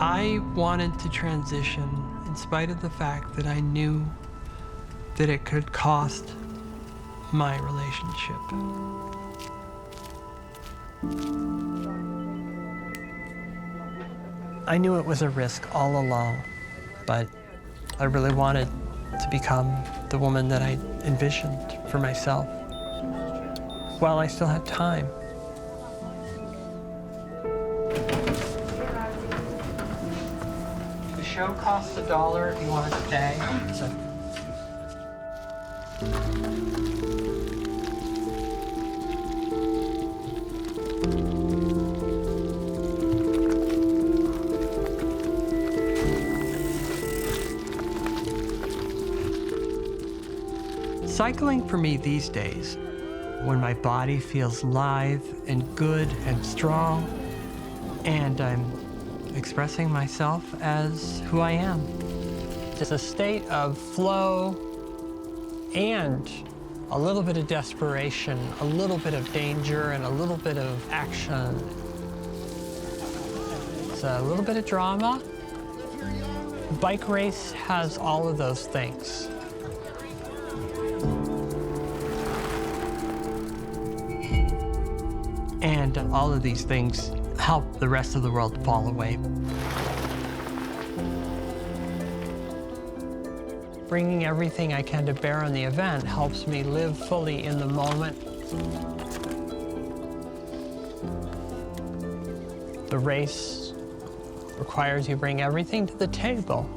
I wanted to transition in spite of the fact that I knew that it could cost my relationship. I knew it was a risk all along, but I really wanted to become the woman that I envisioned for myself while I still had time. The show costs $1 if you want to stay. So. Cycling for me these days, when my body feels live and good and strong, and I'm expressing myself as who I am. It's a state of flow and a little bit of desperation, a little bit of danger, and a little bit of action. It's a little bit of drama. Bike race has all of those things. And all of these things help the rest of the world fall away. Bringing everything I can to bear on the event helps me live fully in the moment. The race requires you bring everything to the table.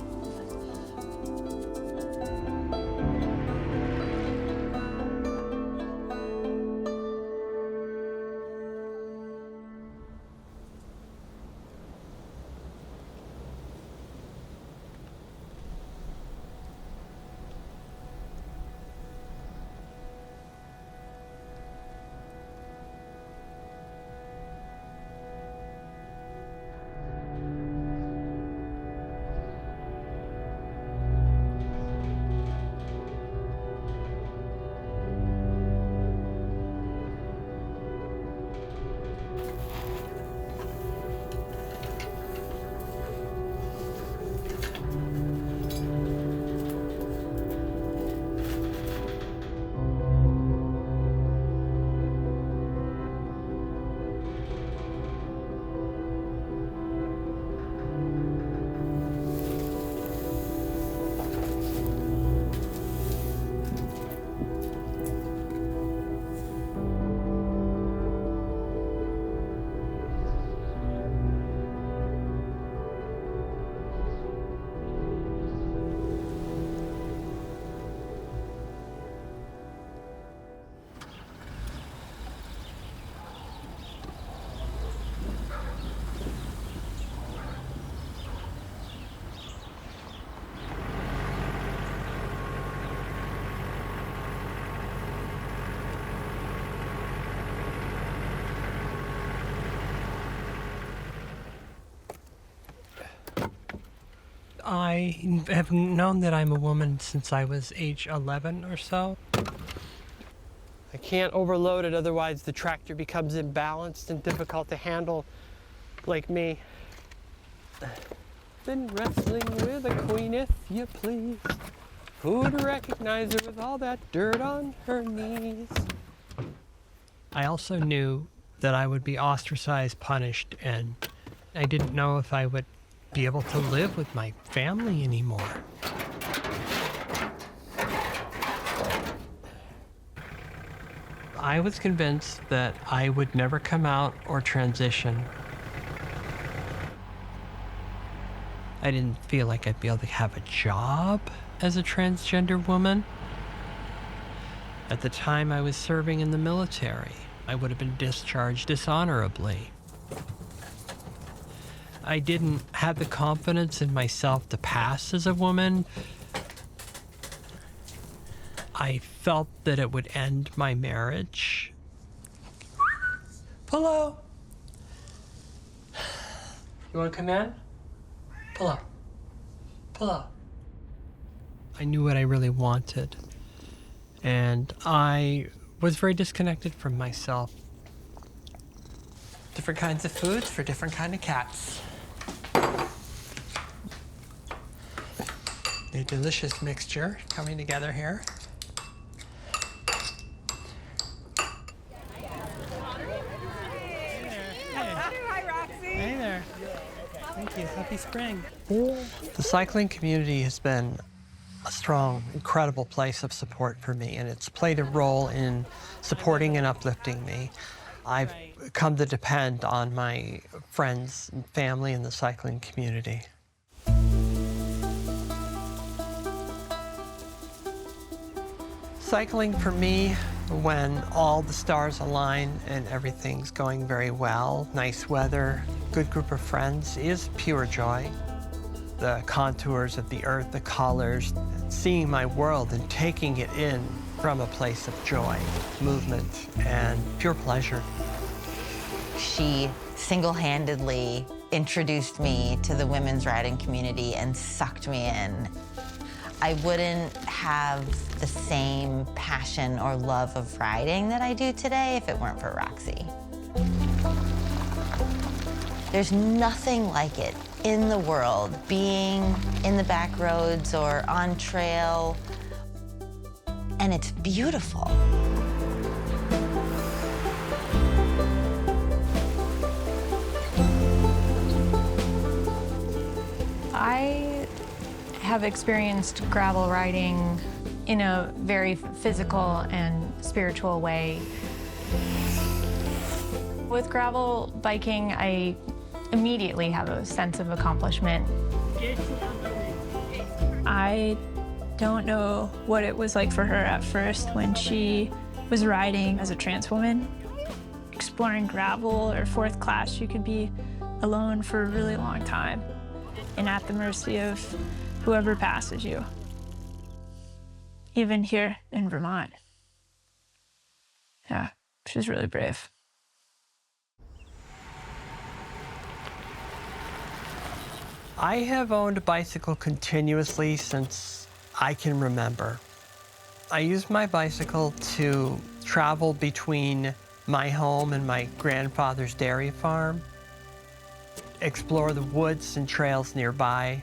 I have known that I'm a woman since I was age 11 or so. I can't overload it, otherwise the tractor becomes imbalanced and difficult to handle, like me. Been wrestling with a queen, if you please. Who'd recognize her with all that dirt on her knees? I also knew that I would be ostracized, punished, and I didn't know if I would be able to live with my family anymore. I was convinced that I would never come out or transition. I didn't feel like I'd be able to have a job as a transgender woman. At the time I was serving in the military, I would have been discharged dishonorably. I didn't have the confidence in myself to pass as a woman. I felt that it would end my marriage. Hello. You want to come in? Pull up. Pull up. I knew what I really wanted, and I was very disconnected from myself. Different kinds of foods for different kind of cats. A delicious mixture coming together here. Hi, Roxy. Hey there. Thank you. Happy spring. The cycling community has been a strong, incredible place of support for me, and it's played a role in supporting and uplifting me. I've come to depend on my friends and family in the cycling community. Cycling for me, when all the stars align and everything's going very well, nice weather, good group of friends, is pure joy. The contours of the earth, the colors, seeing my world and taking it in from a place of joy, movement, and pure pleasure. She single-handedly introduced me to the women's riding community and sucked me in. I wouldn't have the same passion or love of riding that I do today if it weren't for Roxy. There's nothing like it in the world, being in the back roads or on trail, and it's beautiful. I have experienced gravel riding in a very physical and spiritual way. With gravel biking, I immediately have a sense of accomplishment. I don't know what it was like for her at first when she was riding as a trans woman. Exploring gravel or fourth class, you could be alone for a really long time and at the mercy of whoever passes you. Even here in Vermont. Yeah, she's really brave. I have owned a bicycle continuously since I can remember. I use my bicycle to travel between my home and my grandfather's dairy farm, explore the woods and trails nearby.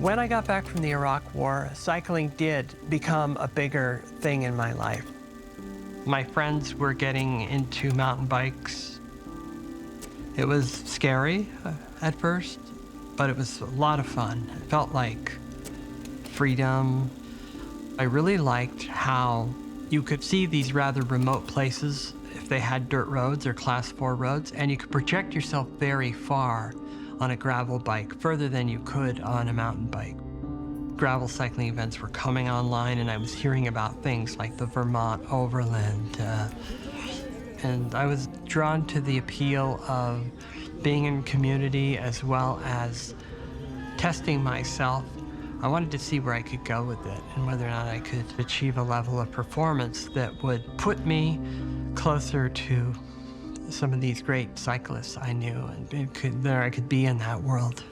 When I got back from the Iraq War, cycling did become a bigger thing in my life. My friends were getting into mountain bikes. It was scary at first, but it was a lot of fun. It felt like freedom. I really liked how you could see these rather remote places if they had dirt roads or class 4 roads, and you could project yourself very far on a gravel bike, further than you could on a mountain bike. Gravel cycling events were coming online, and I was hearing about things like the Vermont Overland, and I was drawn to the appeal of being in community as well as testing myself. I wanted to see where I could go with it and whether or not I could achieve a level of performance that would put me closer to some of these great cyclists I knew, and there I could be in that world.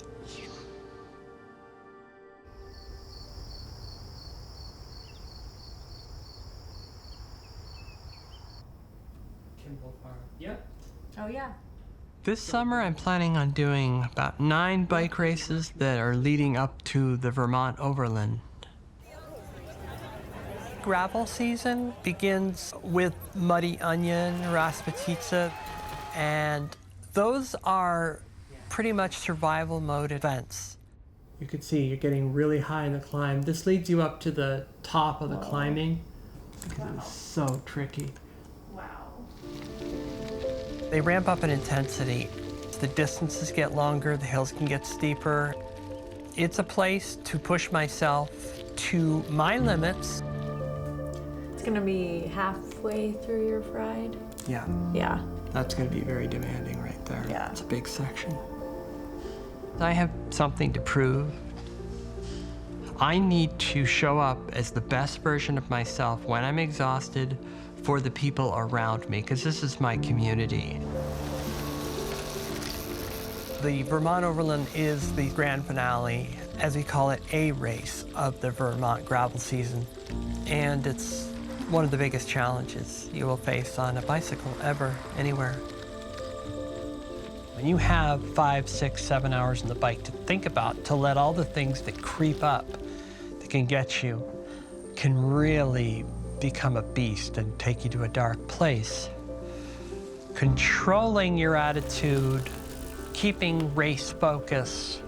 Yep. Oh, yeah. This summer, I'm planning on doing about 9 bike races that are leading up to the Vermont Overland. Gravel season begins with Muddy Onion, Rasputitsa, and those are pretty much survival mode events. You can see you're getting really high in the climb. This leads you up to the top of the climbing because it's so tricky. They ramp up in intensity. The distances get longer, the hills can get steeper. It's a place to push myself to my limits. It's gonna be halfway through your ride. Yeah. Yeah. That's gonna be very demanding right there. Yeah. It's a big section. I have something to prove. I need to show up as the best version of myself when I'm exhausted for the people around me, because this is my community. The Vermont Overland is the grand finale, as we call it, a race of the Vermont gravel season. And it's one of the biggest challenges you will face on a bicycle ever, anywhere. When you have 5, 6, 7 hours on the bike to think about, to let all the things that creep up, that can get you, can really become a beast and take you to a dark place. Controlling your attitude, keeping race focus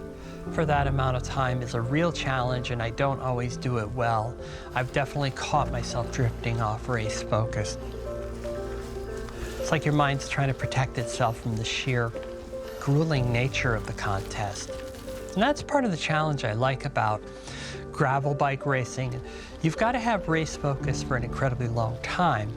for that amount of time is a real challenge, and I don't always do it well. I've definitely caught myself drifting off race focus. It's like your mind's trying to protect itself from the sheer grueling nature of the contest. And that's part of the challenge I like about gravel bike racing. You've got to have race focus for an incredibly long time.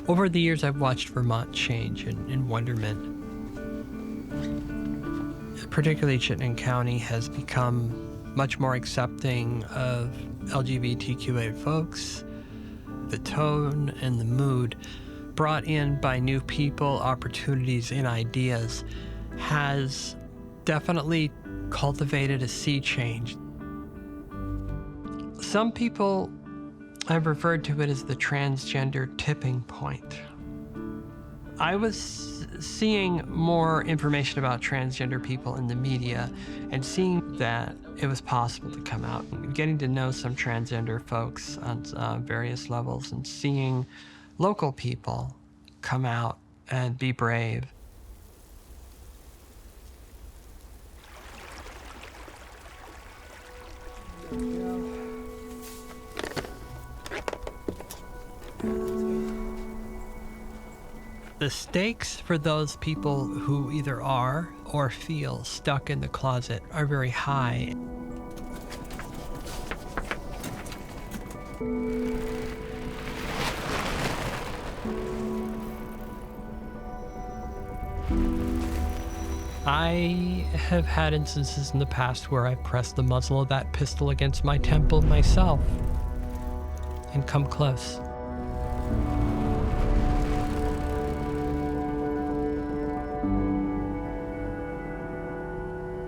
Over the years, I've watched Vermont change in wonderment. Particularly Chittenden County has become much more accepting of LGBTQA folks. The tone and the mood brought in by new people, opportunities, and ideas has definitely cultivated a sea change. Some people have referred to it as the transgender tipping point. I was seeing more information about transgender people in the media and seeing that it was possible to come out and getting to know some transgender folks on various levels and seeing local people come out and be brave. The stakes for those people who either are or feel stuck in the closet are very high. I have had instances in the past where I pressed the muzzle of that pistol against my temple myself and come close.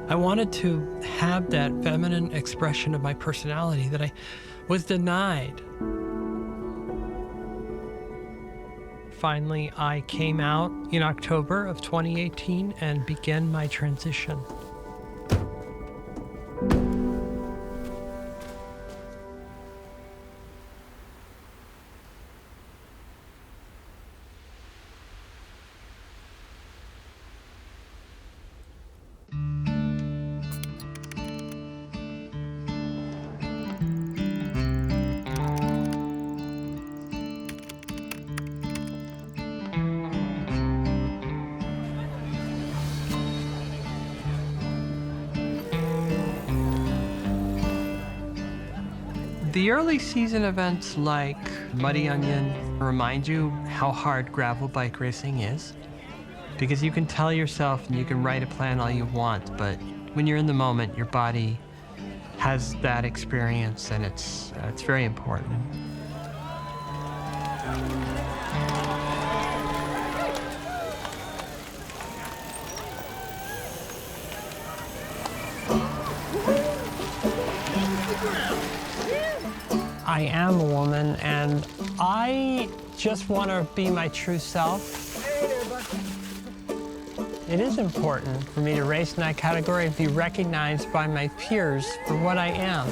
I wanted to have that feminine expression of my personality that I was denied. Finally, I came out in October of 2018 and began my transition. The early season events like Muddy Onion remind you how hard gravel bike racing is. Because you can tell yourself and you can write a plan all you want, but when you're in the moment, your body has that experience, and it's very important. I am a woman, and I just want to be my true self. It is important for me to race in that category and be recognized by my peers for what I am.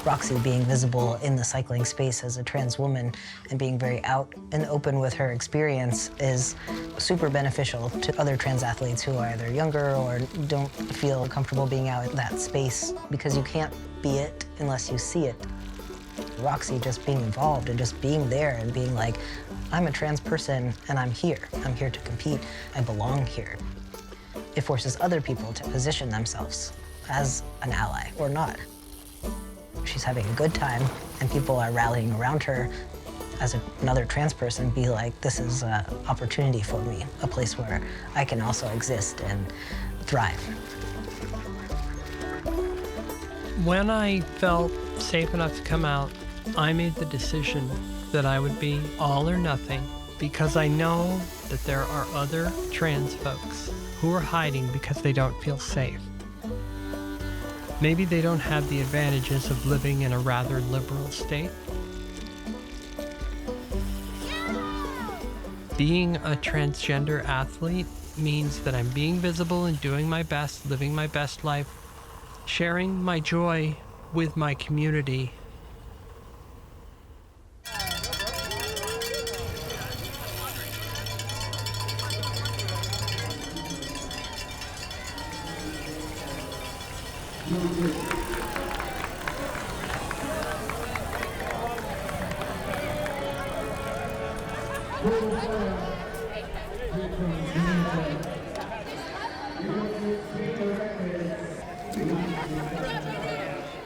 Roxy being visible in the cycling space as a trans woman and being very out and open with her experience is super beneficial to other trans athletes who are either younger or don't feel comfortable being out in that space, because you can't be it unless you see it. Roxy just being involved and just being there and being like, I'm a trans person and I'm here to compete, I belong here. It forces other people to position themselves as an ally or not. She's having a good time and people are rallying around her. As another trans person, be like, this is an opportunity for me, a place where I can also exist and thrive. When I felt safe enough to come out, I made the decision that I would be all or nothing because I know that there are other trans folks who are hiding because they don't feel safe. Maybe they don't have the advantages of living in a rather liberal state. Being a transgender athlete means that I'm being visible and doing my best, living my best life, sharing my joy with my community.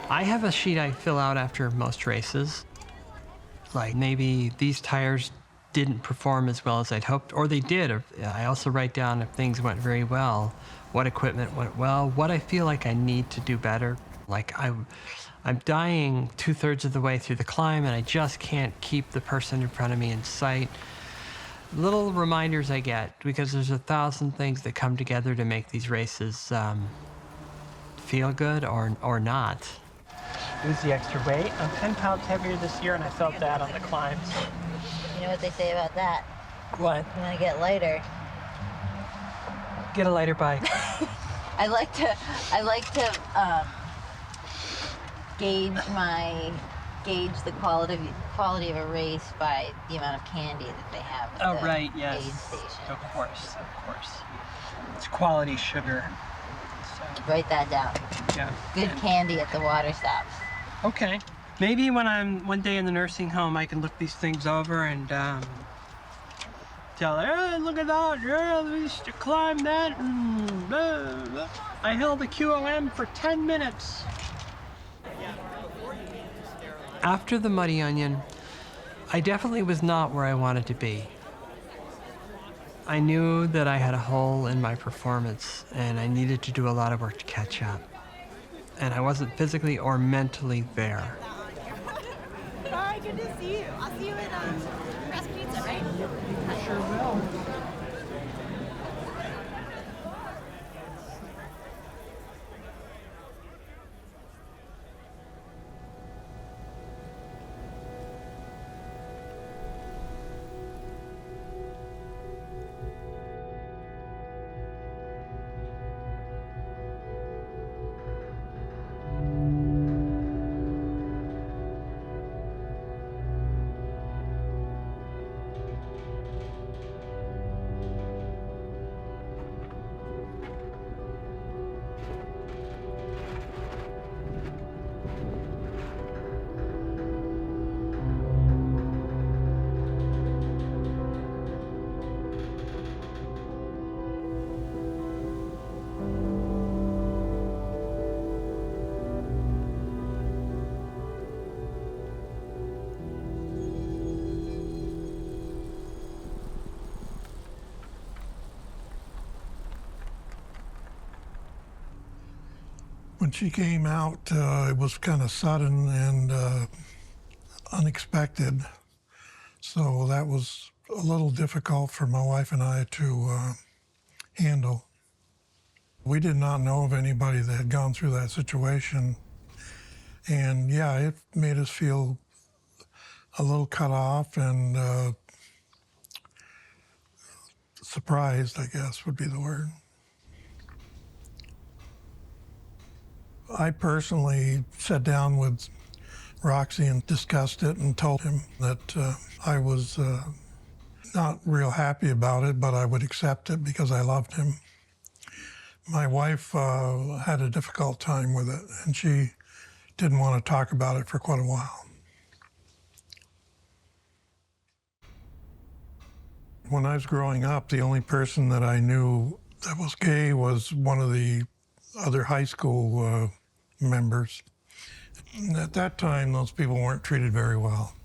I have a sheet I fill out after most races. Like maybe these tires didn't perform as well as I'd hoped, or they did. Or I also write down if things went very well, what equipment went well, what I feel like I need to do better. Like I'm dying 2/3 of the way through the climb and I just can't keep the person in front of me in sight. Little reminders I get because there's 1,000 things that come together to make these races feel good or not. Lose the extra weight. I'm 10 pounds heavier this year and I felt that on the climbs. You know what they say about that? What? You want to get lighter. Get a lighter bike. I like to gauge the quality of a race by the amount of candy that they have at the Right, yes. aid station. Of course. It's quality sugar. So, Write that down. yeah. Good candy at the water stops. Okay. Maybe when I'm one day in the nursing home, I can look these things over and tell her, hey, look at that, yeah, we used to climb that. Blah, blah. I held a QOM for 10 minutes. After the Muddy Onion, I definitely was not where I wanted to be. I knew that I had a hole in my performance and I needed to do a lot of work to catch up. And I wasn't physically or mentally there. Hi, good to see you. I'll see you at Press Pizza, right? I sure will. When she came out, it was kind of sudden and unexpected. So that was a little difficult for my wife and I to handle. We did not know of anybody that had gone through that situation. And yeah, it made us feel a little cut off and surprised, I guess would be the word. I personally sat down with Roxy and discussed it and told him that I was not real happy about it, but I would accept it because I loved him. My wife had a difficult time with it, and she didn't want to talk about it for quite a while. When I was growing up, the only person that I knew that was gay was one of the other high school members. And at that time, those people weren't treated very well.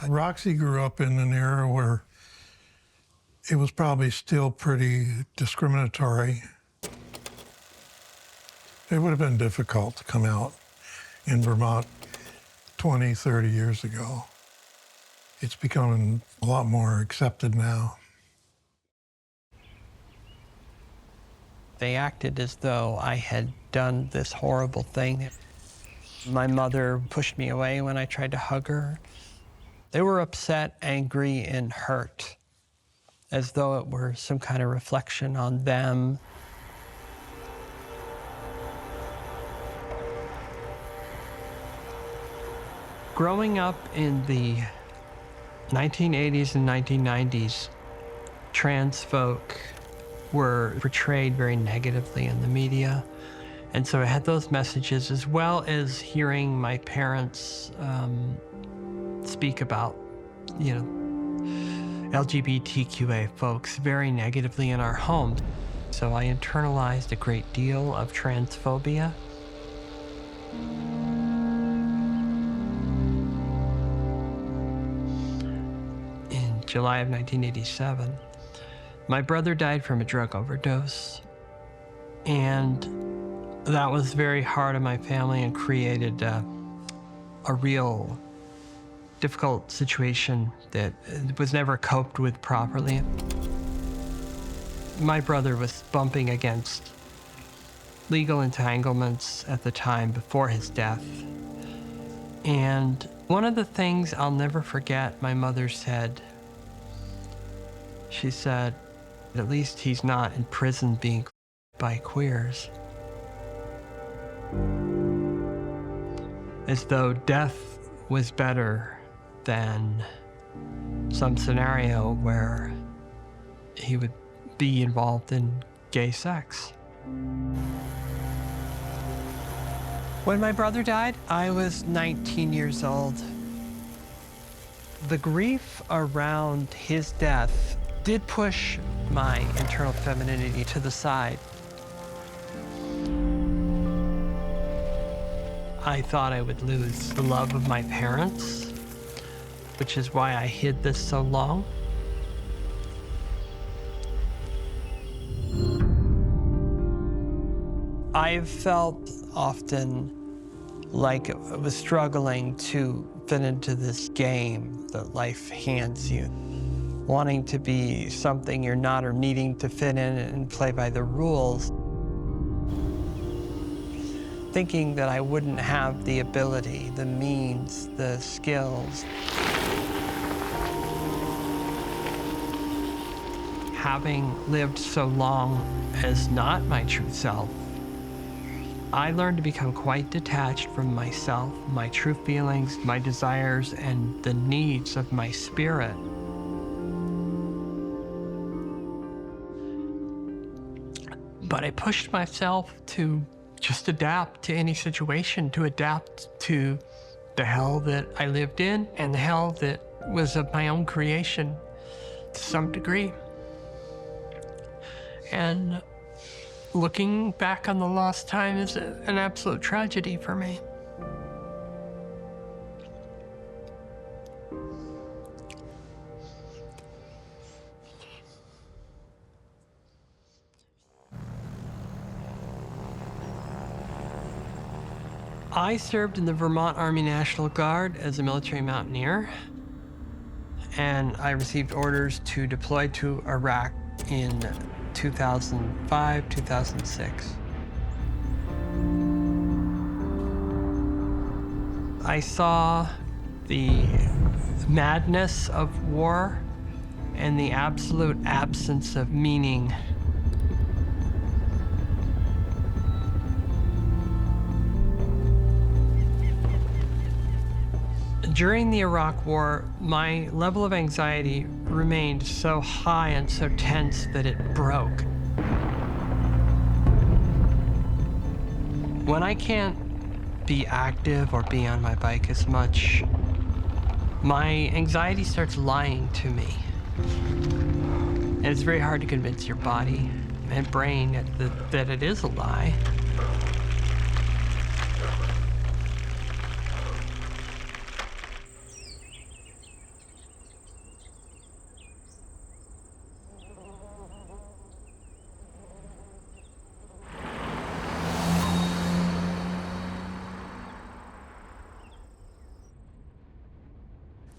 Roxy grew up in an era where it was probably still pretty discriminatory. It would have been difficult to come out in Vermont 20, 30 years ago. it's becoming a lot more accepted now. They acted as though I had done this horrible thing. My mother pushed me away when I tried to hug her. They were upset, angry, and hurt, as though it were some kind of reflection on them. Growing up in the 1980s and 1990s, trans folk were portrayed very negatively in the media. And so I had those messages, as well as hearing my parents speak about, LGBTQA folks very negatively in our home. So I internalized a great deal of transphobia. In July of 1987, my brother died from a drug overdose, and that was very hard on my family and created a real difficult situation that was never coped with properly. My brother was bumping against legal entanglements at the time before his death. And one of the things I'll never forget, my mother said, she said, at least he's not in prison being by queers. As though death was better than some scenario where he would be involved in gay sex. When my brother died, I was 19 years old. The grief around his death did push my internal femininity to the side. I thought I would lose the love of my parents, which is why I hid this so long. I've felt often like I was struggling to fit into this game that life hands you, wanting to be something you're not or needing to fit in and play by the rules, thinking that I wouldn't have the ability, the means, the skills. Having lived so long as not my true self, I learned to become quite detached from myself, my true feelings, my desires, and the needs of my spirit. But I pushed myself to just adapt to any situation, to adapt to the hell that I lived in and the hell that was of my own creation to some degree. And looking back on the lost time is an absolute tragedy for me. I served in the Vermont Army National Guard as a military mountaineer, and I received orders to deploy to Iraq in 2005, 2006. I saw the madness of war and the absolute absence of meaning. During the Iraq War, my level of anxiety remained so high and so tense that it broke. When I can't be active or be on my bike as much, my anxiety starts lying to me. And it's very hard to convince your body and brain that it is a lie.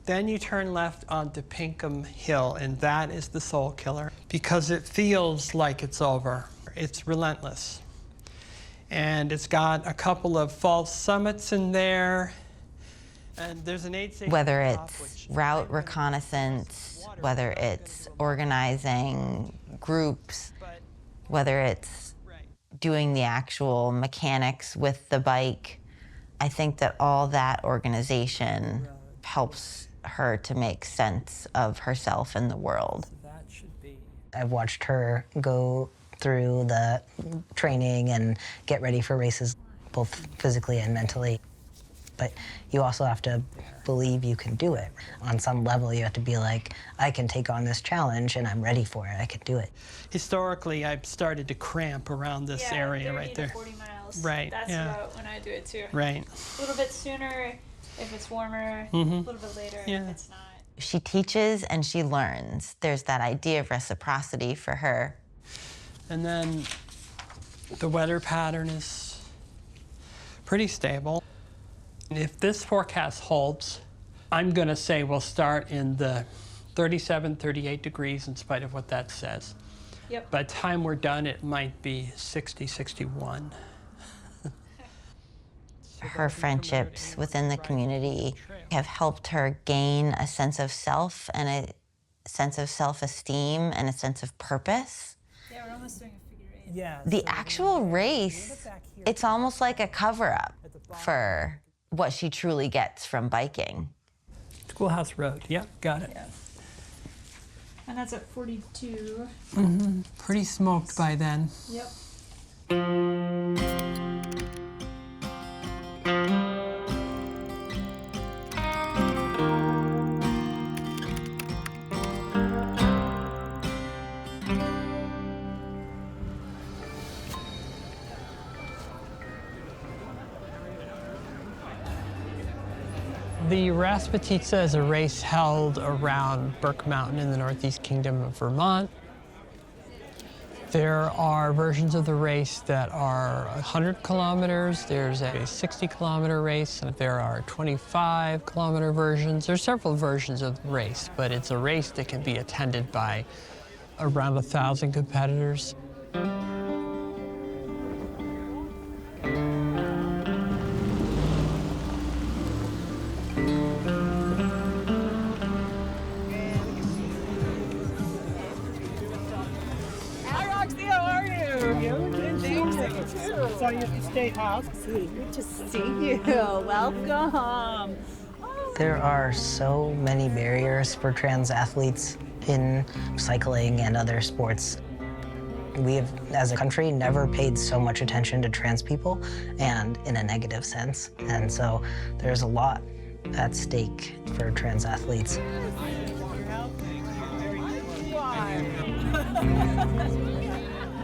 Then you turn left onto Pinkham Hill, and that is the soul killer because it feels like it's over. It's relentless. And it's got a couple of false summits in there. And there's an aid station. Whether it's route reconnaissance, whether it's organizing groups, whether it's doing the actual mechanics with the bike, I think that all that organization helps her to make sense of herself and the world. I've watched her go through the training and get ready for races, both physically and mentally. But you also have to believe you can do it. On some level, you have to be like, I can take on this challenge and I'm ready for it. I can do it. Historically, I've started to cramp around this area right there. 40 miles. Right, That's yeah. about when I do it too. Right. A little bit sooner if it's warmer, a little bit later if it's not. She teaches and she learns. There's that idea of reciprocity for her. And then the weather pattern is pretty stable. If this forecast holds, I'm going to say we'll start in the 37, 38 degrees in spite of what that says. Yep. By the time we're done, it might be 60, 61. Her friendships within the community have helped her gain a sense of self and a sense of self-esteem and a sense of purpose. Yeah, we're almost doing a figure eight. Yeah. The actual race, it's almost like a cover-up for what she truly gets from biking. Schoolhouse Road, yeah, got it. Yeah. And that's at 42. Pretty smoked by then. Yep. The Rasputitsa is a race held around Burke Mountain in the Northeast Kingdom of Vermont. There are versions of the race that are 100 kilometers. There's a 60-kilometer race, and there are 25-kilometer versions. There's several versions of the race, but it's a race that can be attended by around 1,000 competitors. So you're at the State House. Good to see you. Welcome. There are so many barriers for trans athletes in cycling and other sports. We have, as a country, never paid so much attention to trans people, and in a negative sense. And so there's a lot at stake for trans athletes.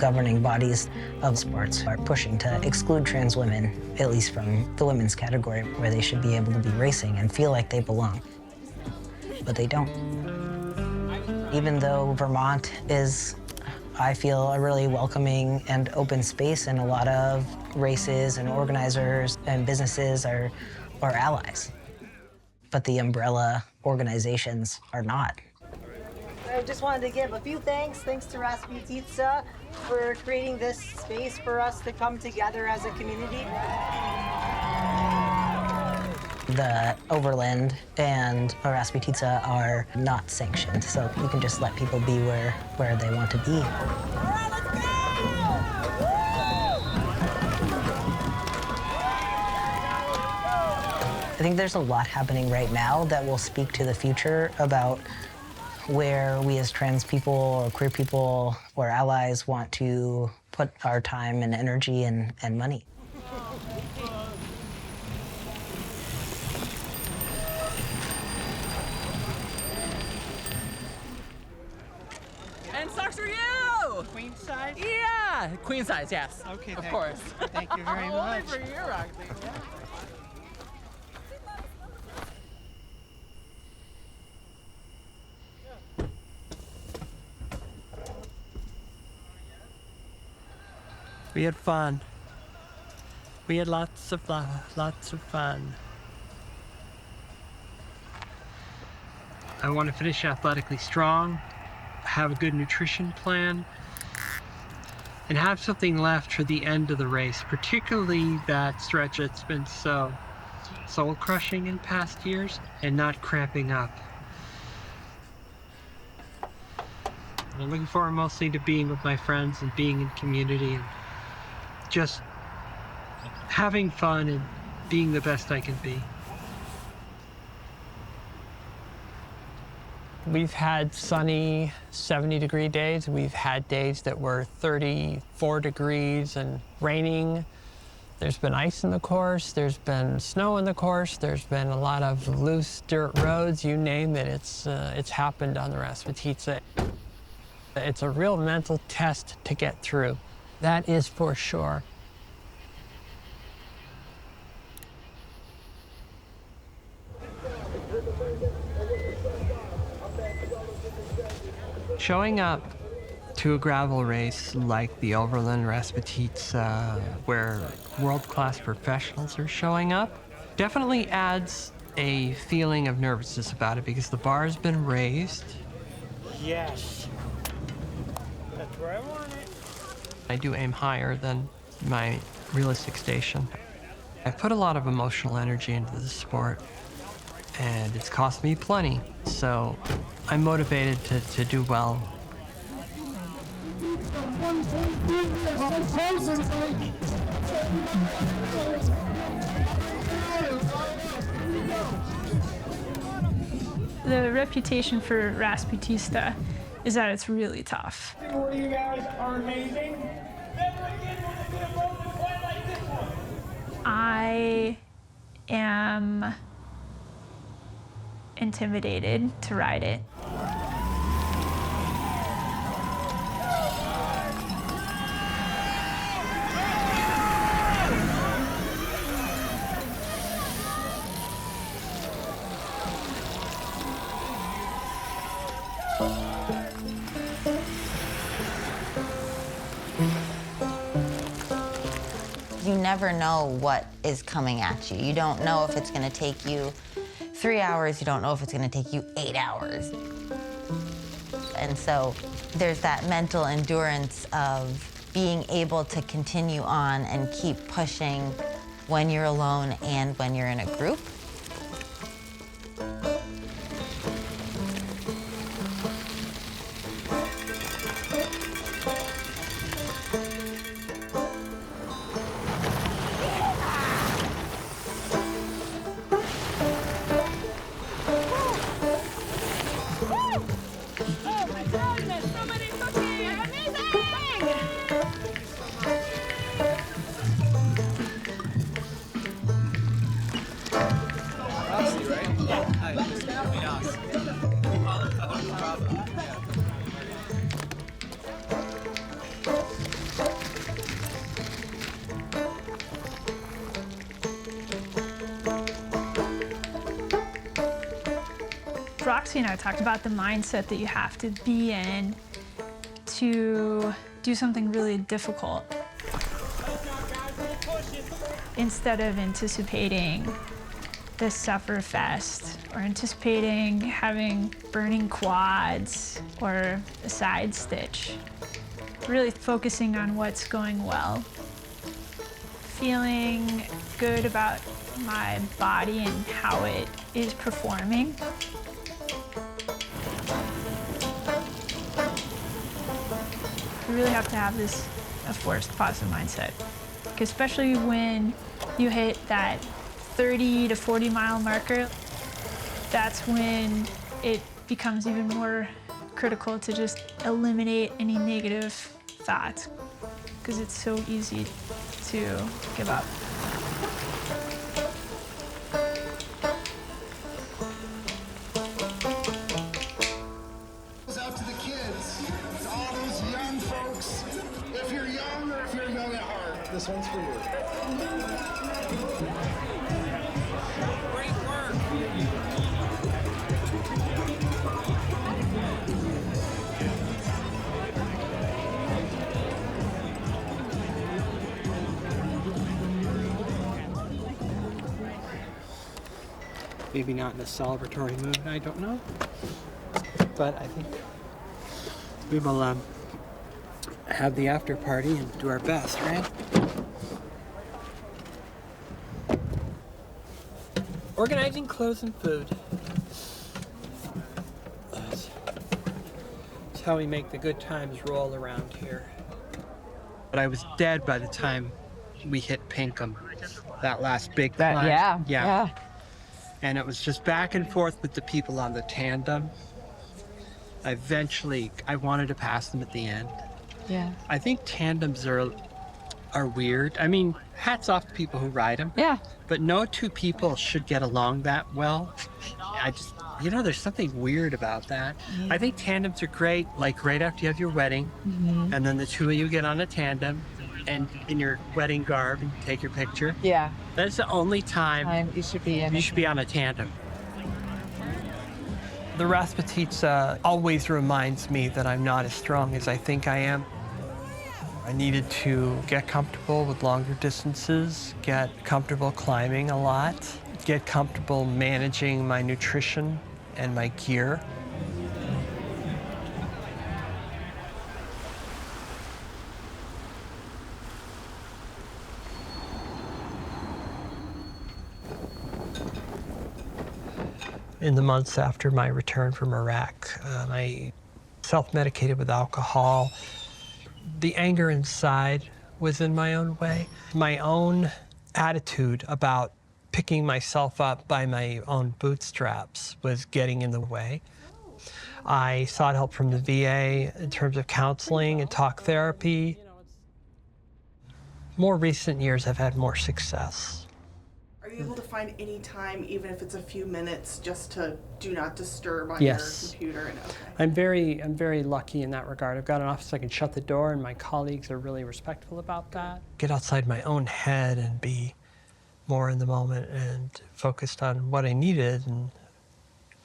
Governing bodies of sports are pushing to exclude trans women, at least from the women's category, where they should be able to be racing and feel like they belong. But they don't. Even though Vermont is, I feel, a really welcoming and open space, and a lot of races and organizers and businesses are allies. But the umbrella organizations are not. I just wanted to give a few thanks to Rasputitsa for creating this space for us to come together as a community. The Overland and Rasputitsa are not sanctioned, so you can just let people be where they want to be. All right, let's go! I think there's a lot happening right now that will speak to the future about where we as trans people or queer people or allies want to put our time and energy and money. And socks for you! Queen size? Yeah! Queen size, yes. Okay, of thank course. you. Thank you very much. Only for you, Roxy. Yeah. We had fun. We had lots of fun. I want to finish athletically strong, have a good nutrition plan, and have something left for the end of the race, particularly that stretch that's been so soul-crushing in past years, and not cramping up. And I'm looking forward mostly to being with my friends and being in community and just having fun and being the best I can be. We've had sunny 70-degree days. We've had days that were 34 degrees and raining. There's been ice in the course. There's been snow in the course. There's been a lot of loose dirt roads. You name it, it's happened on the Rasputitsa. It's a real mental test to get through. That is for sure. Showing up to a gravel race like the Overland Rasputitsa, where world-class professionals are showing up, definitely adds a feeling of nervousness about it because the bar's been raised. Yes. That's where I want it. I do aim higher than my realistic station. I put a lot of emotional energy into the sport, and it's cost me plenty, so I'm motivated to do well. The reputation for Rasputitsa is that it's really tough. You guys are amazing. I am intimidated to ride it. You never know what is coming at you. You don't know if it's gonna take you 3 hours, you don't know if it's gonna take you 8 hours. And so there's that mental endurance of being able to continue on and keep pushing when you're alone and when you're in a group. Roxy, right? Yeah. Hi, nice to meet us. Roxy and I talked about the mindset that you have to be in to do something really difficult. Instead of anticipating the sufferfest or anticipating having burning quads or a side stitch, really focusing on what's going well. Feeling good about my body and how it is performing. You really have to have a forced positive mindset, because especially when you hit that 30 to 40 mile marker, that's when it becomes even more critical to just eliminate any negative thoughts, because it's so easy to give up. Out to the kids, to all those young folks. If you're young or if you're young at heart, this one's for you. Great work. Maybe not in a celebratory mood, I don't know. But I think we will have the after party and do our best, right? Organizing clothes and food. That's how we make the good times roll around here. But I was dead by the time we hit Pinkham. That last big climb. Yeah. And it was just back and forth with the people on the tandem. Eventually, I wanted to pass them at the end. Yeah. I think tandems are weird. I mean, hats off to people who ride them. Yeah. But no two people should get along that well. There's something weird about that. Yeah. I think tandems are great, like right after you have your wedding, and then the two of you get on a tandem, and in your wedding garb, and take your picture. Yeah. That's the only time You should be on a tandem. The Rasputitsa always reminds me that I'm not as strong as I think I am. I needed to get comfortable with longer distances, get comfortable climbing a lot, get comfortable managing my nutrition and my gear. In the months after my return from Iraq, I self-medicated with alcohol. The anger inside was in my own way. My own attitude about picking myself up by my own bootstraps was getting in the way. I sought help from the VA in terms of counseling and talk therapy. More recent years, I've had more success. Are you able to find any time, even if it's a few minutes, just to do not disturb on Yes. your computer? And okay. I'm very lucky in that regard. I've got an office I can shut the door, and my colleagues are really respectful about that. Get outside my own head and be more in the moment and focused on what I needed and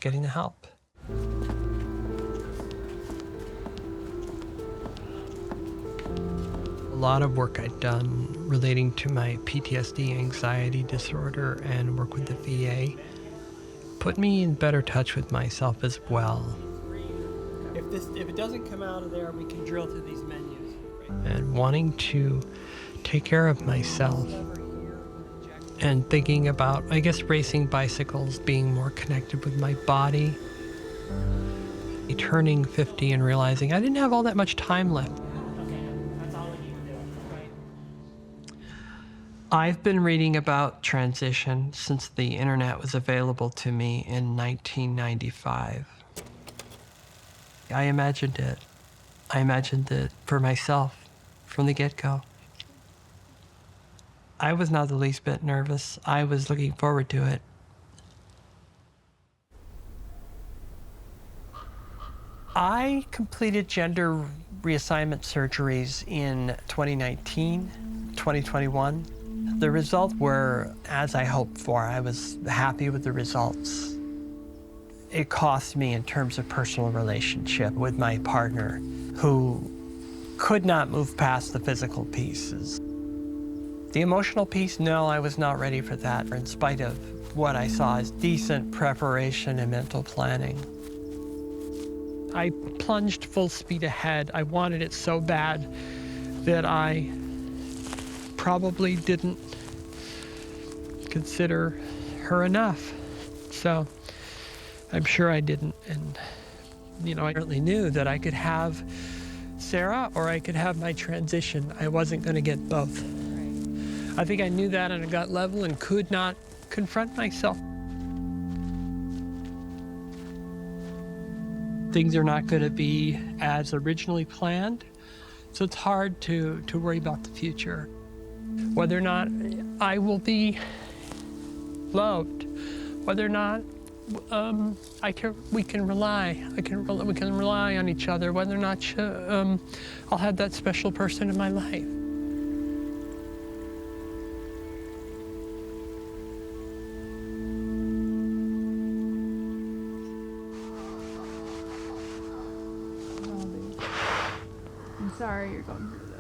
getting the help. A lot of work I'd done relating to my PTSD anxiety disorder and work with the VA put me in better touch with myself as well. If it doesn't come out of there, we can drill through these menus. And wanting to take care of myself and thinking about, I guess, racing bicycles, being more connected with my body. Turning 50 and realizing I didn't have all that much time left. I've been reading about transition since the internet was available to me in 1995. I imagined it. I imagined it for myself from the get-go. I was not the least bit nervous. I was looking forward to it. I completed gender reassignment surgeries in 2019, 2021. The results were as I hoped for. I was happy with the results. It cost me in terms of personal relationship with my partner, who could not move past the physical pieces. The emotional piece, no, I was not ready for that, in spite of what I saw as decent preparation and mental planning. I plunged full speed ahead. I wanted it so bad that I probably didn't consider her enough. So I'm sure I didn't. And, I certainly knew that I could have Sarah or I could have my transition. I wasn't going to get both. I think I knew that on a gut level and could not confront myself. Things are not going to be as originally planned, so it's hard to worry about the future. Whether or not I will be loved, whether or not we can rely on each other, whether or not I'll have that special person in my life. I'm sorry you're going through this.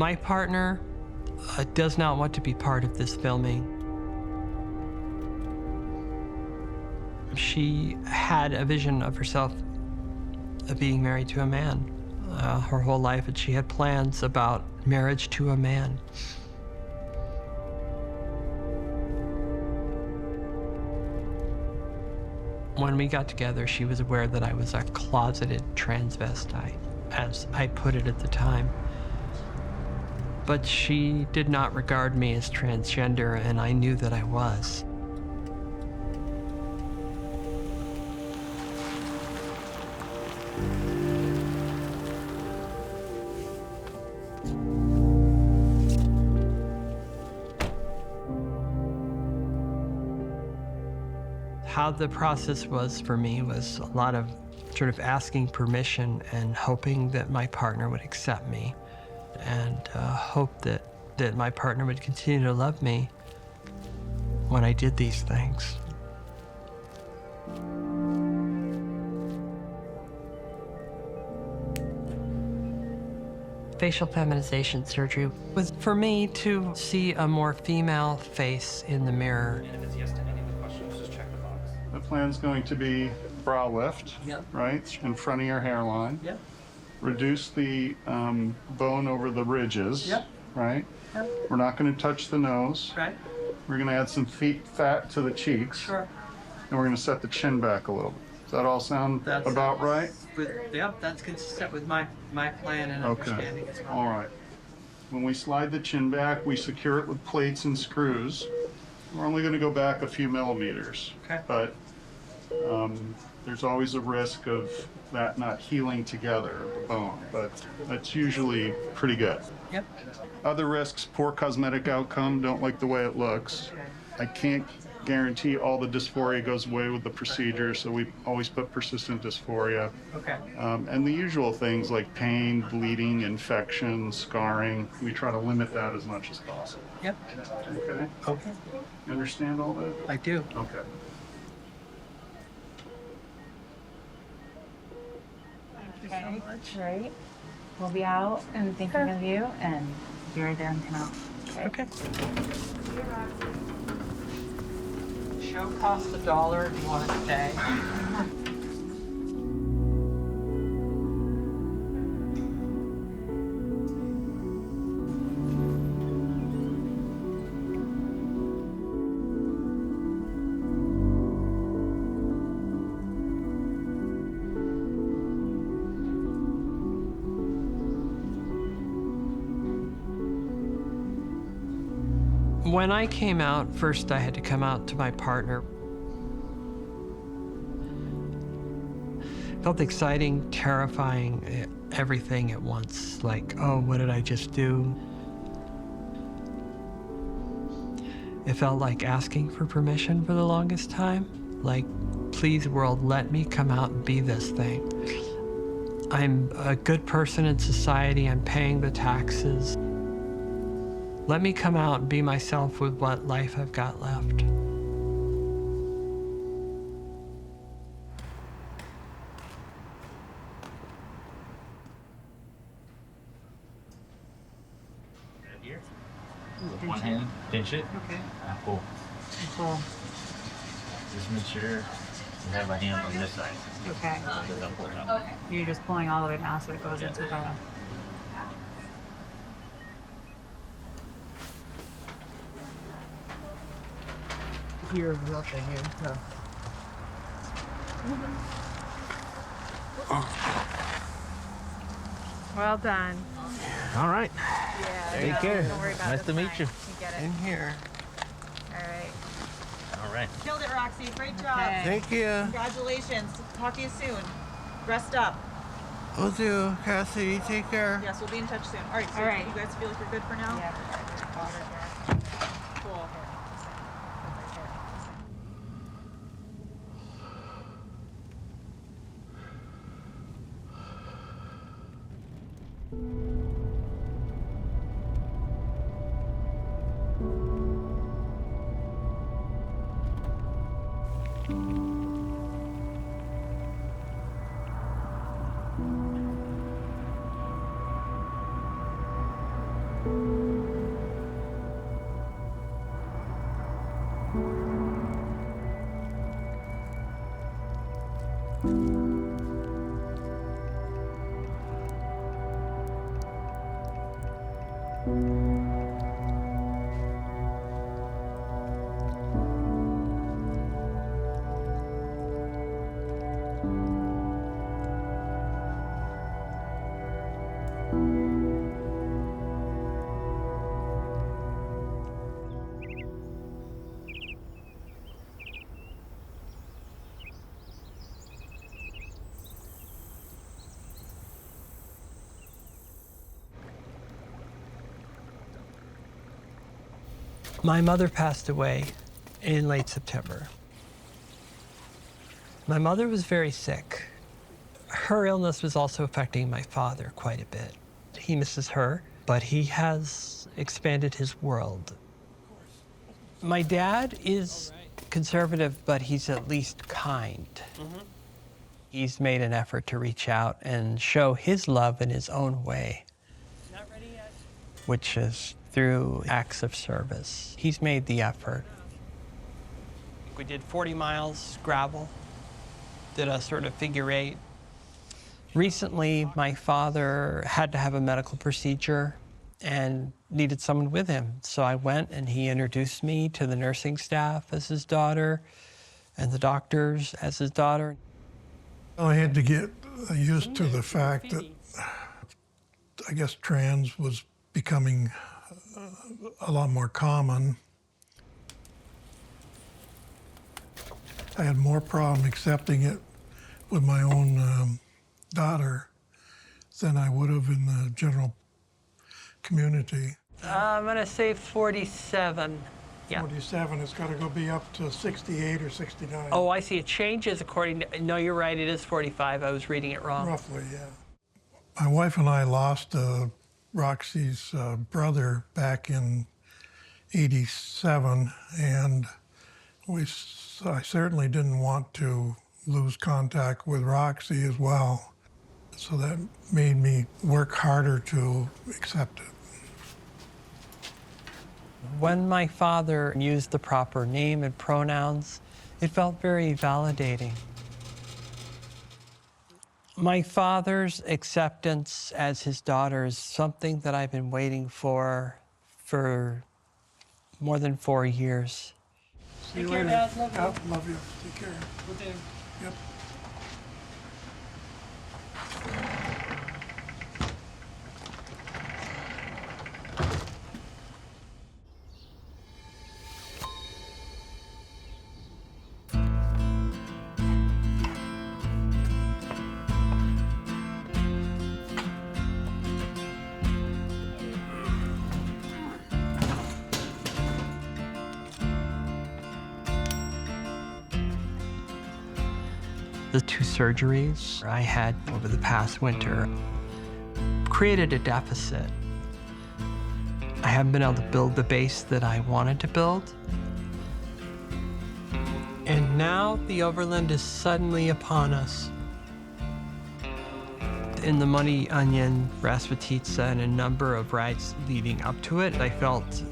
My partner does not want to be part of this filming. She had a vision of herself being married to a man her whole life, and she had plans about marriage to a man. When we got together, she was aware that I was a closeted transvestite, as I put it at the time. But she did not regard me as transgender, and I knew that I was. How the process was for me was a lot of sort of asking permission and hoping that my partner would accept me, and hope that my partner would continue to love me when I did these things. Facial feminization surgery was for me to see a more female face in the mirror. And if it's yes to any of the questions, just check the box. The plan's going to be brow lift, Yep. right, in front of your hairline. Yep. Reduce the bone over the ridges, Yep. right? Yep. We're not going to touch the nose. Right? We're going to add some feet fat to the cheeks. Sure. And we're going to set the chin back a little bit. Does that all sound about right? Yep, that's consistent with my plan and understanding as well. All right. When we slide the chin back, we secure it with plates and screws. We're only going to go back a few millimeters. Okay. But there's always a risk of that not healing together, the bone, but that's usually pretty good. Yep. Other risks, poor cosmetic outcome, don't like the way it looks. I can't guarantee all the dysphoria goes away with the procedure, so we always put persistent dysphoria. Okay. And the usual things like pain, bleeding, infection, scarring, we try to limit that as much as possible. Yep. Okay? Okay. You understand all that? I do. Okay. Okay, right. We'll be out and thinking of you, and be right there and come out. Okay. Show costs $1 if you want to stay. When I came out, first I had to come out to my partner. Felt exciting, terrifying, everything at once. Like, oh, what did I just do? It felt like asking for permission for the longest time. Like, please, world, let me come out and be this thing. I'm a good person in society. I'm paying the taxes. Let me come out and be myself with what life I've got left. Here. One hand, pinch it. Okay. And pull. Cool. Just make sure you have a hand on this side. Okay. Don't pull it out. You're just pulling all the way down so it goes into the... Here's nothing here. No. Well done. All right. Yeah. Take care. Don't worry about Nice this to meet side. you. get it. In here. All right. All right. Killed it, Roxy. Great job. Okay. Thank you. Congratulations. Talk to you soon. Rest up. Will do. Cassidy, take care. Yes, we'll be in touch soon. All right. So All right. you guys feel like you're good for now? Yeah. Cool. My mother passed away in late September. My mother was very sick. Her illness was also affecting my father quite a bit. He misses her, but he has expanded his world. My dad is conservative, but he's at least kind. He's made an effort to reach out and show his love in his own way, which is through acts of service. He's made the effort. We did 40 miles gravel, did a sort of figure eight. Recently, my father had to have a medical procedure and needed someone with him. So I went and he introduced me to the nursing staff as his daughter and the doctors as his daughter. I had to get used to the fact that I guess trans was becoming a lot more common. I had more problem accepting it with my own daughter than I would have in the general community. I'm gonna say 47. Yeah. 47, it's gotta go be up to 68 or 69. Oh, I see. It changes according to, no, you're right, it is 45. I was reading it wrong. Roughly, yeah. My wife and I lost Roxy's brother back in '87, and I certainly didn't want to lose contact with Roxy as well. So that made me work harder to accept it. When my father used the proper name and pronouns, it felt very validating. My father's acceptance as his daughter is something that I've been waiting for more than 4 years. See you later. Dad. Love you. Yep, love you. Take care. Will do. Yep. The 2 surgeries I had over the past winter created a deficit. I haven't been able to build the base that I wanted to build. And now the Overland is suddenly upon us. In the Money Onion, Rasputitsa, and a number of rides leading up to it, I felt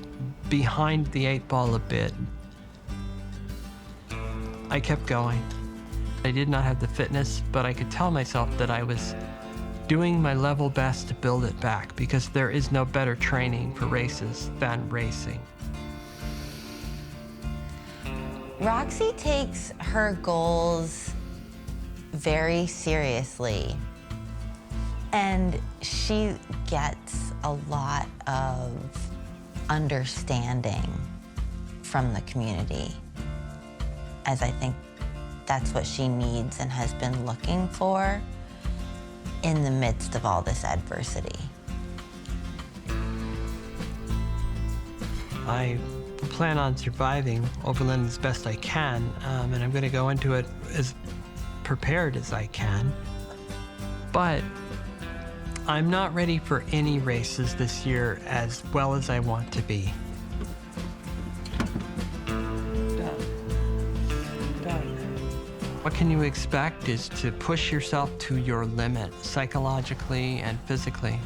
behind the 8 ball a bit. I kept going. I did not have the fitness, but I could tell myself that I was doing my level best to build it back, because there is no better training for races than racing. Roxy takes her goals very seriously, and she gets a lot of understanding from the community, as I think that's what she needs and has been looking for in the midst of all this adversity. I plan on surviving Overland as best I can, and I'm going to go into it as prepared as I can. But I'm not ready for any races this year as well as I want to be. What can you expect is to push yourself to your limit, psychologically and physically.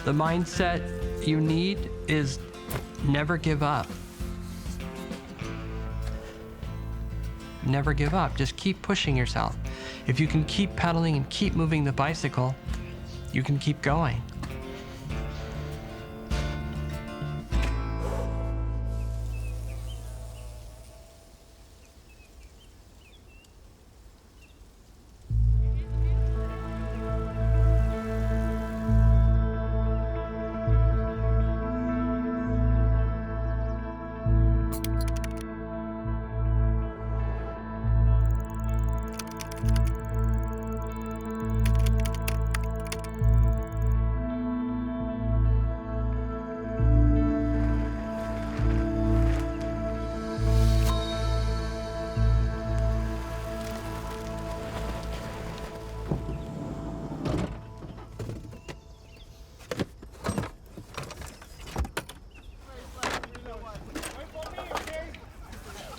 The mindset you need is never give up. never give up. Just keep pushing yourself. If you can keep pedaling and keep moving the bicycle, you can keep going.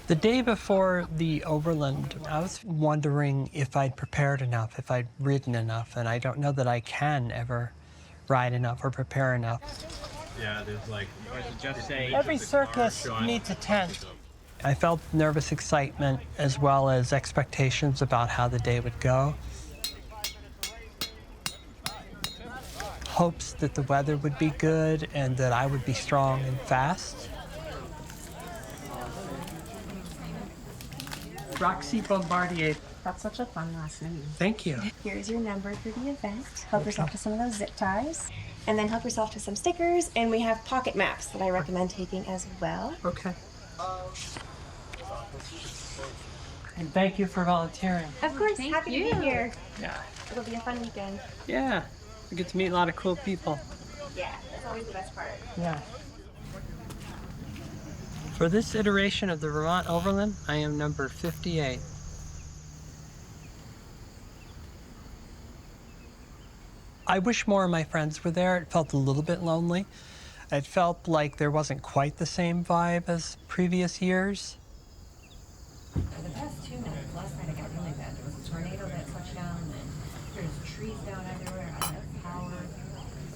The day before the Overland, I was wondering if I'd prepared enough, if I'd ridden enough, and I don't know that I can ever ride enough or prepare enough. Yeah, there's like, just say Every circus needs a tent. I felt nervous excitement as well as expectations about how the day would go. Hopes that the weather would be good and that I would be strong and fast. Roxy Bombardier. That's such a fun last name. Thank you. Here's your number for the event. Help yourself to some of those zip ties. And then help yourself to some stickers. And we have pocket maps that I recommend taking as well. Okay. And thank you for volunteering. Of course, happy to be here. Yeah. It'll be a fun weekend. Yeah. We get to meet a lot of cool people. Yeah, that's always the best part. Yeah. For this iteration of the Vermont Overland, I am number 58. I wish more of my friends were there. It felt a little bit lonely. It felt like there wasn't quite the same vibe as previous years. For the past 2 minutes, last night it got really bad. There was a tornado that touched down, and there's trees down everywhere. I have power,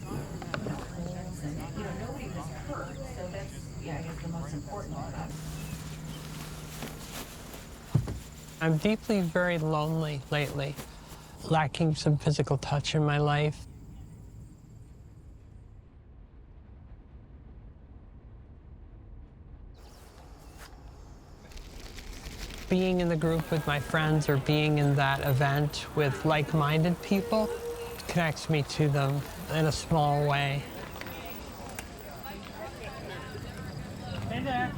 holes, and nobody was hurt. So that's, I guess, the most important about it. I'm deeply very lonely lately, lacking some physical touch in my life. Being in the group with my friends or being in that event with like-minded people connects me to them in a small way. Hey there.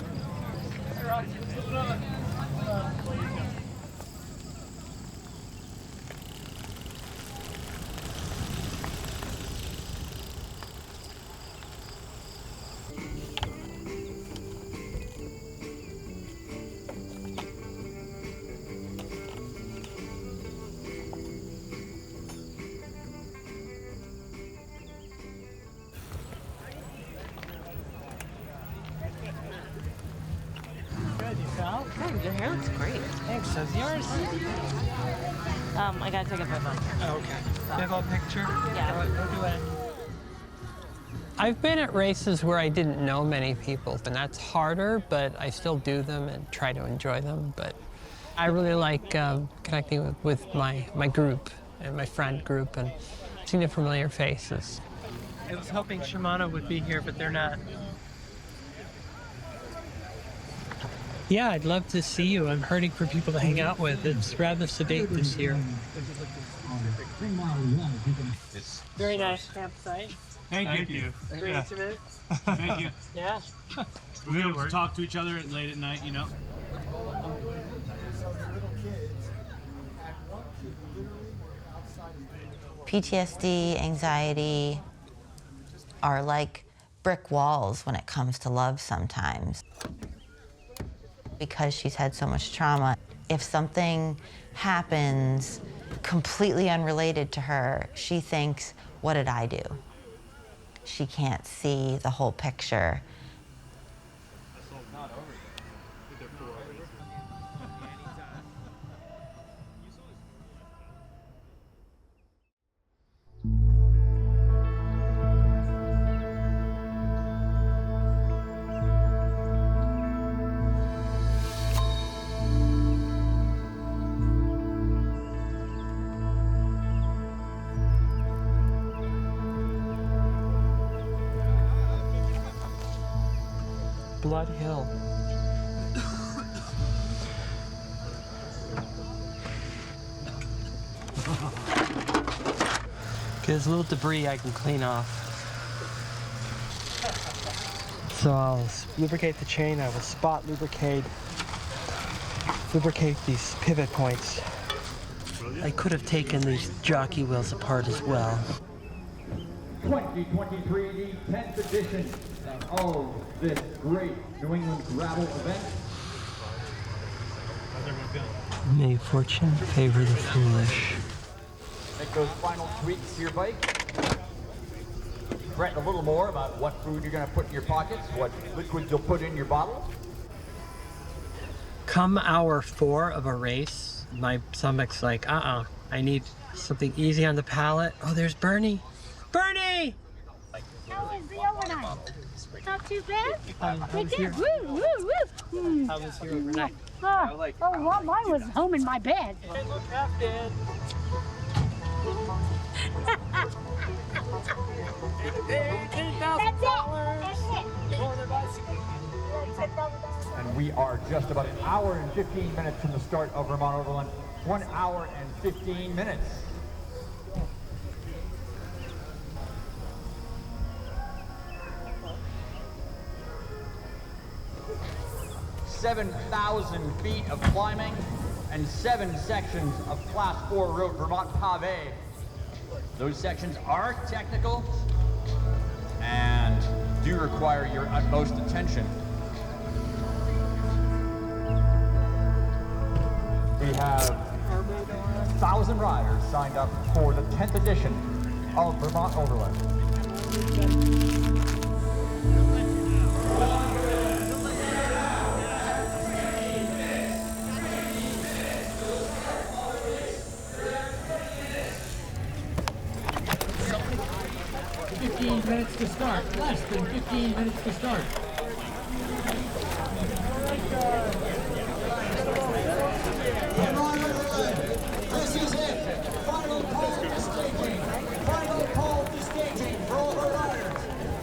Good, your hair looks great. Thanks, so's yours. I gotta take a photo. Oh, okay. Big old picture? Yeah. Go do it. I've been at races where I didn't know many people, and that's harder, but I still do them and try to enjoy them. But I really like connecting with my group and my friend group and seeing the familiar faces. I was hoping Shimano would be here, but they're not. Yeah, I'd love to see you. I'm hurting for people to hang out with. It's rather sedate this year. Very nice campsite. Thank you. Great intimate. Thank you. Yeah. We'll be able to talk to each other late at night, PTSD, anxiety are like brick walls when it comes to love sometimes. Because she's had so much trauma, if something happens completely unrelated to her, she thinks, what did I do? She can't see the whole picture. Blood Hill. There's a little debris I can clean off. So I'll lubricate the chain, I will spot lubricate these pivot points. I could have taken these jockey wheels apart as well. 2023, the 10th edition of this great New England gravel event. May fortune favor the foolish. Make those final tweaks to your bike. Fret a little more about what food you're going to put in your pockets, what liquids you'll put in your bottles. Come hour 4 of a race, my stomach's like, I need something easy on the palate. Oh, there's Bernie. Bernie! How was the overnight? Not too bad? How was your- Woo, woo, woo. How was your overnight? Well, mine was home in my bed. Look half dead. And we are just about 1 hour and 15 minutes from the start of Vermont Overland. 1 hour and 15 minutes. "7,000 feet of climbing and 7 sections of Class 4 road Vermont Pave. Those sections are technical and do require your utmost attention. We have 1,000 riders signed up for the 10th edition of Vermont Overland. Minutes to start. Less than 15 minutes to start. This is it. Final call to staging. Final call to staging for all the riders.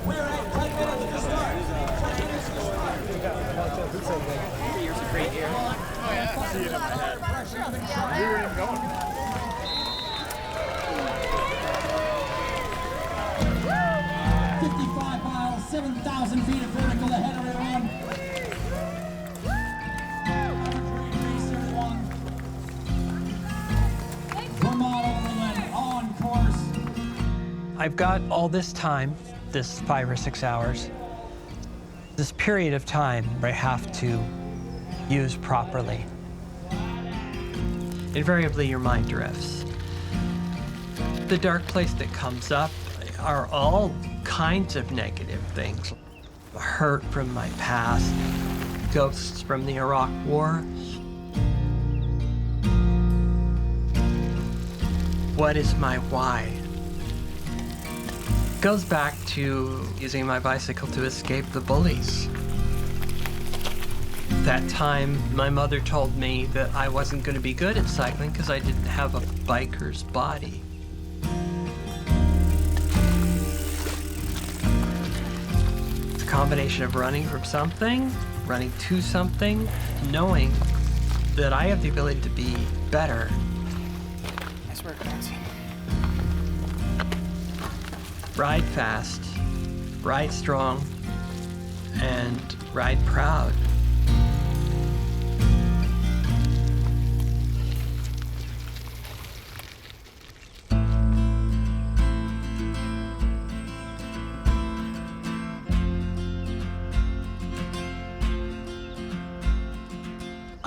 We're at 10 minutes to start. 10 minutes to start. Year's a great year. Oh yeah. See it up ahead. We were in going. 55 miles, 7,000 feet of vertical ahead, everyone. Vermont Overland on course. I've got all this time, this 5 or 6 hours, this period of time where I have to use properly. Invariably, your mind drifts. The dark place that comes up are all kinds of negative things. Hurt from my past, ghosts from the Iraq War. What is my why? Goes back to using my bicycle to escape the bullies. That time, my mother told me that I wasn't going to be good at cycling because I didn't have a biker's body. Combination of running from something, running to something, knowing that I have the ability to be better. Nice work, Roxy. Ride fast, ride strong, and ride proud.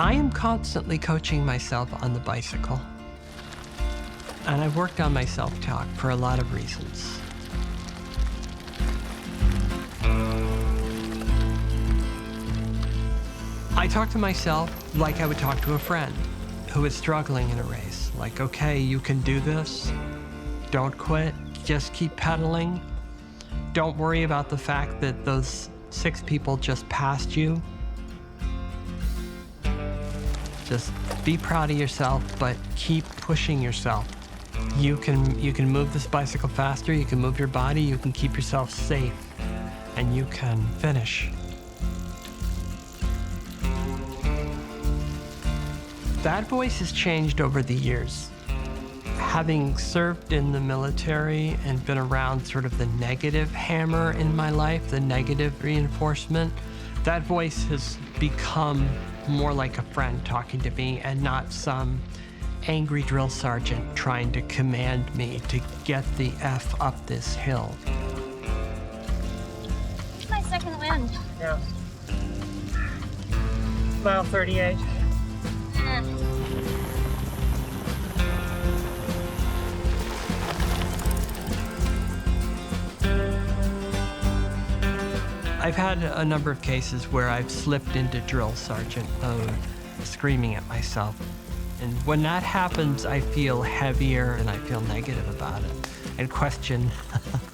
I am constantly coaching myself on the bicycle. And I've worked on my self-talk for a lot of reasons. I talk to myself like I would talk to a friend who is struggling in a race. Like, okay, you can do this. Don't quit. Just keep pedaling. Don't worry about the fact that those 6 people just passed you. Just be proud of yourself, but keep pushing yourself. You can move this bicycle faster, you can move your body, you can keep yourself safe, and you can finish. That voice has changed over the years. Having served in the military and been around sort of the negative hammer in my life, the negative reinforcement, that voice has become more like a friend talking to me and not some angry drill sergeant trying to command me to get the F up this hill. My second wind. Yeah. Mile 38. I've had a number of cases where I've slipped into drill sergeant mode, screaming at myself. And when that happens, I feel heavier and I feel negative about it and question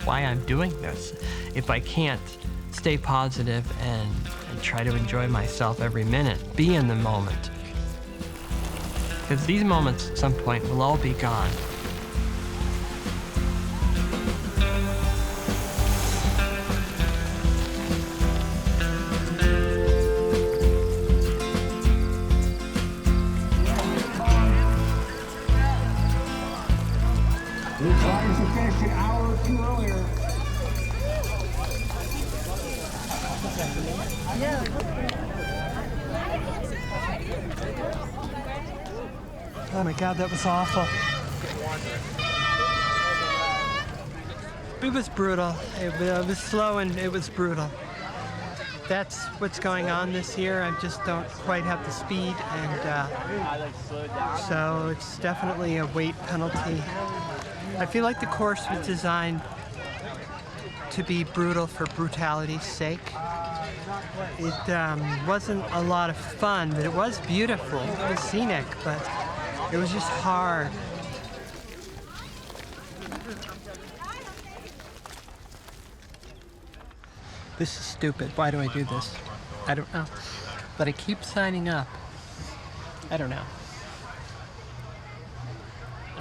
why I'm doing this if I can't stay positive and try to enjoy myself every minute, be in the moment. Because these moments at some point will all be gone. These riders have finished an hour or two earlier. Oh my God, that was awful. It was brutal. It was slow and it was brutal. That's what's going on this year. I just don't quite have the speed, and so it's definitely a weight penalty. I feel like the course was designed to be brutal for brutality's sake. It wasn't a lot of fun, but it was beautiful. It was scenic, but it was just hard. This is stupid. Why do I do this? I don't know. But I keep signing up. I don't know.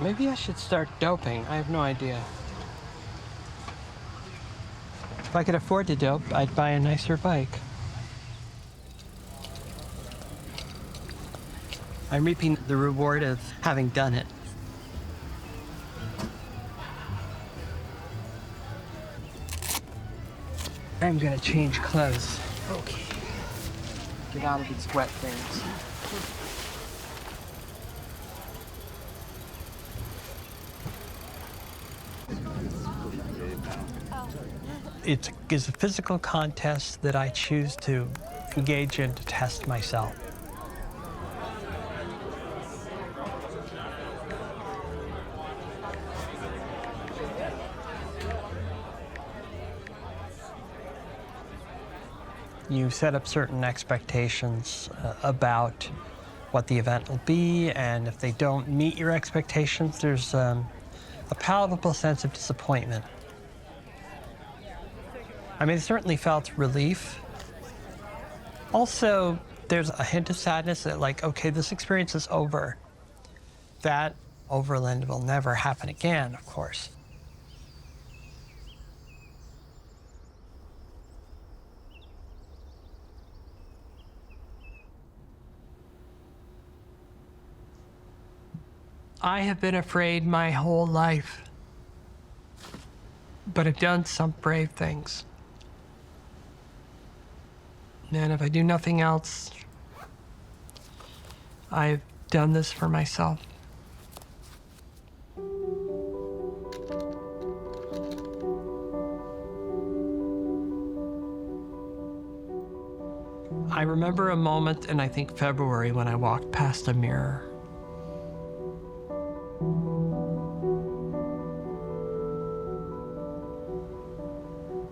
Maybe I should start doping. I have no idea. If I could afford to dope, I'd buy a nicer bike. I'm reaping the reward of having done it. I'm gonna change clothes. Okay. Get out of these wet things. It is a physical contest that I choose to engage in to test myself. You set up certain expectations about what the event will be, and if they don't meet your expectations, there's a palpable sense of disappointment. I mean, I certainly felt relief. Also, there's a hint of sadness that, like, okay, this experience is over. That overland will never happen again, of course. I have been afraid my whole life, but I've done some brave things. And if I do nothing else, I've done this for myself. I remember a moment in, I think, February when I walked past a mirror.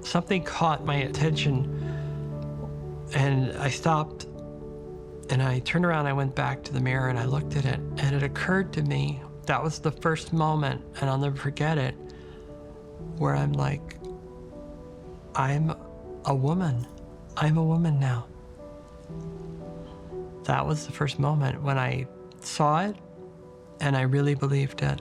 Something caught my attention, and I stopped, and I turned around, I went back to the mirror, and I looked at it, and it occurred to me, that was the first moment, and I'll never forget it, where I'm like, I'm a woman. I'm a woman now. That was the first moment when I saw it, and I really believed it.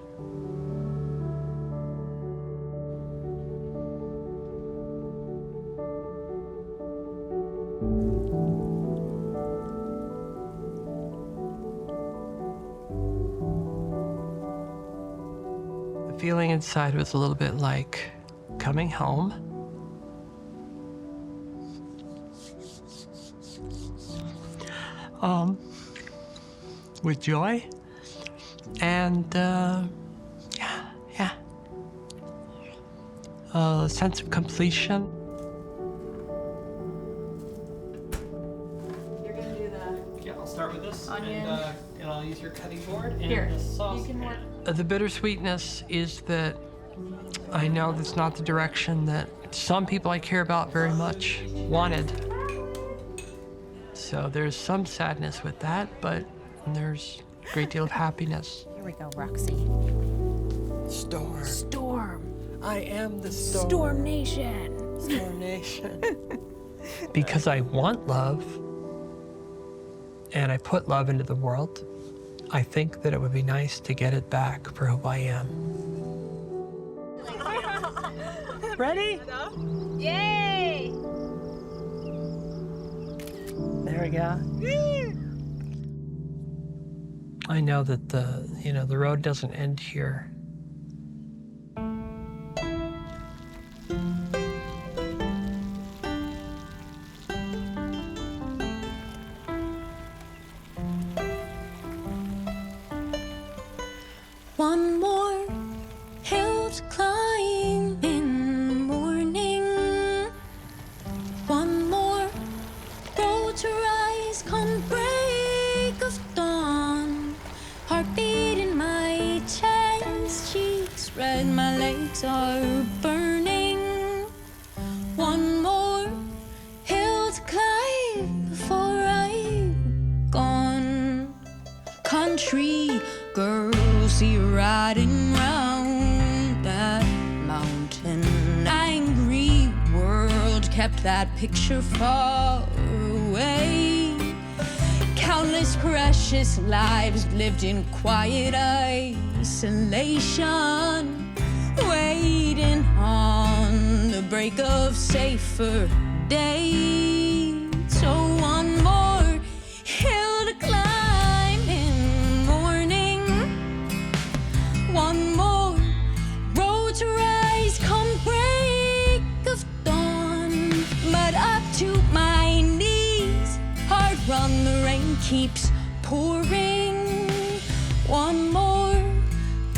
feeling inside was a little bit like coming home. With joy and a sense of completion. You're gonna do the Yeah, I'll start with this, onion. and I'll use your cutting board and Here, the sauce. you can work. The bittersweetness is that I know that's not the direction that some people I care about very much wanted. So there's some sadness with that, but there's a great deal of happiness. Here we go, Roxy. Storm. Storm. I am the storm. Storm Nation. Storm Nation. Because I want love, and I put love into the world, I think that it would be nice to get it back for who I am. Ready? Yay! There we go. I know that the road doesn't end here. One more hill to climb in the morning. One more road to rise come break of dawn. Heartbeat in my chest, cheeks red, my legs are burning. One more hill to climb before I'm gone. Country girls see you riding round that mountain. Angry world kept that picture far away. Countless precious lives lived in quiet isolation, waiting on the break of safer days. So one more hill to climb in the morning. One more road to rise come break of dawn. But up to my knees, hard run, the rain keeps pouring. One more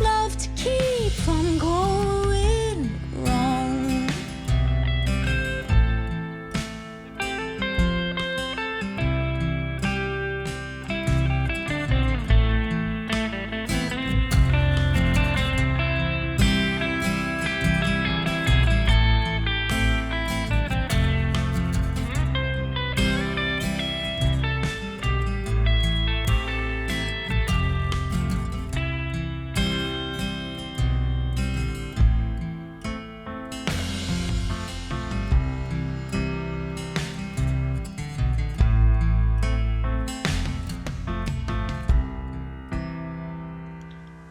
love to keep from going wrong.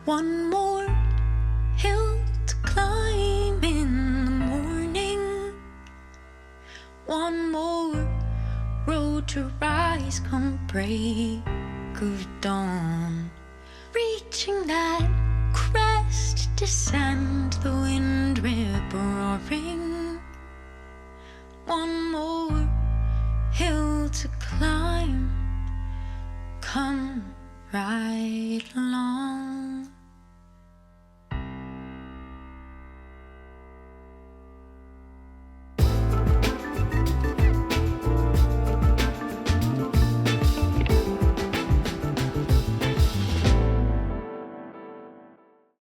One more hill to climb in the morning. One more road to rise come break of dawn. Reaching that crest, descend the wind rip roaring. One more hill to climb, come right on.